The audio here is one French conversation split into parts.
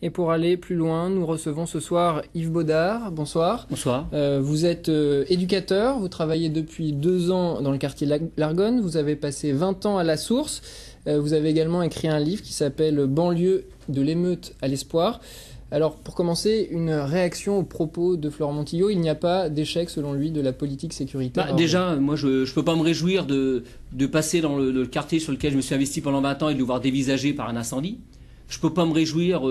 Et pour aller plus loin, nous recevons ce soir Yves Baudard. Bonsoir. Bonsoir. Vous êtes éducateur, vous travaillez depuis 2 ans dans le quartier l'Argonne, vous avez passé 20 ans à la Source, vous avez également écrit un livre qui s'appelle Banlieue de l'émeute à l'espoir. Alors pour commencer, une réaction aux propos de Florent Montillaud, il n'y a pas d'échec selon lui de la politique sécuritaire. Déjà, moi je peux pas me réjouir de passer dans le quartier sur lequel je me suis investi pendant 20 ans et de le voir dévisagé par un incendie. Je peux pas me réjouir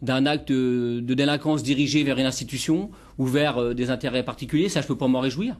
d'un acte de délinquance dirigé vers une institution ou vers des intérêts particuliers, ça je peux pas m'en réjouir.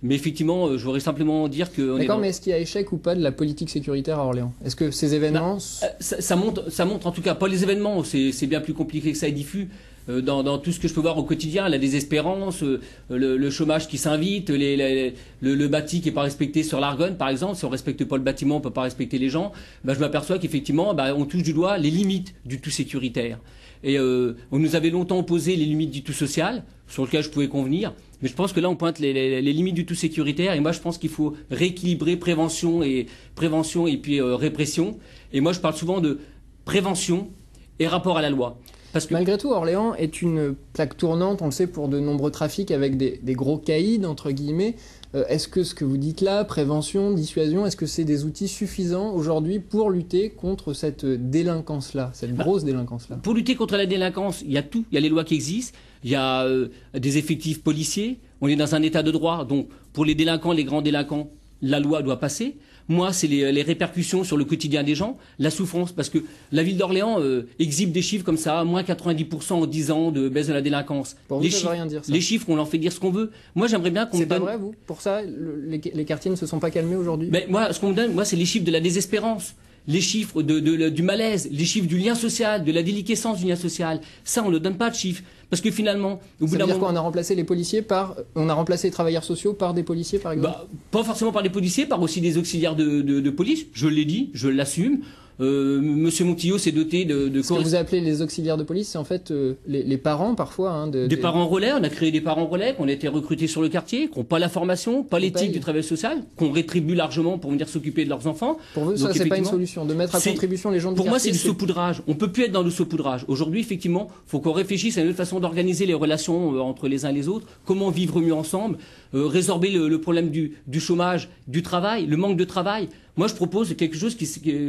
Mais effectivement, je voudrais simplement dire que... D'accord, mais est-ce qu'il y a échec ou pas de la politique sécuritaire à Orléans? Est-ce que ces événements... Ça montre en tout cas, pas les événements, c'est bien plus compliqué que ça et diffus. Dans tout ce que je peux voir au quotidien, la désespérance, le chômage qui s'invite, le bâti qui n'est pas respecté sur l'Argonne, par exemple. Si on ne respecte pas le bâtiment, on ne peut pas respecter les gens. Je m'aperçois qu'effectivement, on touche du doigt les limites du tout sécuritaire. Et on nous avait longtemps opposé les limites du tout social, sur lesquelles je pouvais convenir. Mais je pense que là, on pointe les limites du tout sécuritaire. Et moi, je pense qu'il faut rééquilibrer prévention et puis répression. Et moi, je parle souvent de prévention et rapport à la loi. Parce que... Malgré tout, Orléans est une plaque tournante, on le sait, pour de nombreux trafics avec des gros caïds, entre guillemets. Est-ce que ce que vous dites là, prévention, dissuasion, est-ce que c'est des outils suffisants aujourd'hui pour lutter contre cette délinquance-là, cette grosse délinquance-là? Pour lutter contre la délinquance, il y a tout. Il y a les lois qui existent, il y a des effectifs policiers, on est dans un état de droit. Donc pour les délinquants, les grands délinquants, la loi doit passer. Moi, c'est les répercussions sur le quotidien des gens, la souffrance, parce que la ville d'Orléans exhibe des chiffres comme ça, moins 90% en 10 ans de baisse de la délinquance. Pour vous, ça veut rien dire, ça. Les chiffres, on leur fait dire ce qu'on veut. Moi, j'aimerais bien qu'on me donne... C'est pas vrai, vous? Pour ça, les quartiers ne se sont pas calmés aujourd'hui? Moi, ce qu'on me donne, moi, c'est les chiffres de la désespérance. Les chiffres du malaise, les chiffres du lien social, de la déliquescence du lien social. Ça, on ne donne pas de chiffres. Parce que finalement, au bout d'un moment... On a remplacé les policiers on a remplacé les travailleurs sociaux par des policiers, par exemple? Pas forcément par des policiers, par aussi des auxiliaires de police. Je l'ai dit, je l'assume. Monsieur Montillaud s'est doté de... Ce que vous appelez les auxiliaires de police, c'est en fait les parents parfois. Des parents relais, on a créé des parents relais, qui ont été recrutés sur le quartier, qui n'ont pas la formation, pas l'éthique du travail social, qu'on rétribue largement pour venir s'occuper de leurs enfants. Pour vous, ça, c'est pas une solution, de mettre à contribution les gens du quartier? Pour moi, c'est du saupoudrage. On peut plus être dans le saupoudrage. Aujourd'hui, effectivement, il faut qu'on réfléchisse à une autre façon d'organiser les relations entre les uns et les autres, comment vivre mieux ensemble, résorber le problème du chômage, du travail, le manque de travail. Moi, je propose quelque chose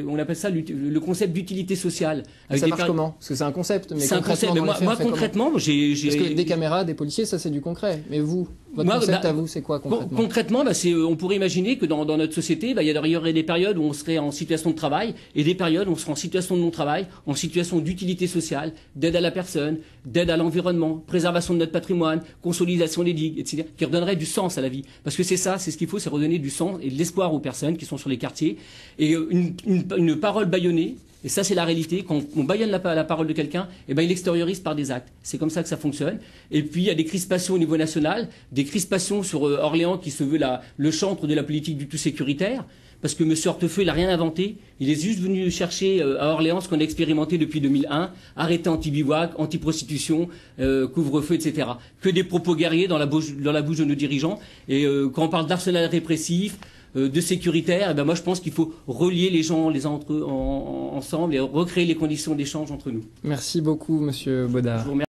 on appelle ça le concept d'utilité sociale. Ça marche comment? Parce que c'est un concept. C'est un concept. Mais moi concrètement, Parce que des caméras, des policiers, ça c'est du concret. Mais vous, votre concept à vous, c'est quoi concrètement? Concrètement, on pourrait imaginer que dans notre société, il y aurait des périodes où on serait en situation de travail et des périodes où on serait en situation de non-travail, en situation d'utilité sociale, d'aide à la personne, d'aide à l'environnement, préservation de notre patrimoine, consolidation des digues, etc., qui redonnerait du sens à la vie. Parce que c'est ce qu'il faut, c'est redonner du sens et de l'espoir aux personnes qui sont sur les quartiers. Et une parole bâillonnée, et ça c'est la réalité, quand on bâillonne la parole de quelqu'un, il extériorise par des actes. C'est comme ça que ça fonctionne. Et puis il y a des crispations au niveau national, des crispations sur Orléans qui se veut le chantre de la politique du tout sécuritaire, parce que M. Hortefeux, il n'a rien inventé. Il est juste venu chercher à Orléans ce qu'on a expérimenté depuis 2001, arrêté anti-bivouac, anti-prostitution, couvre-feu, etc. Que des propos guerriers dans la bouche de nos dirigeants. Et quand on parle d'arsenal répressif, de sécuritaire, moi je pense qu'il faut relier les gens entre eux ensemble et recréer les conditions d'échange entre nous. Merci beaucoup, Monsieur Baudard.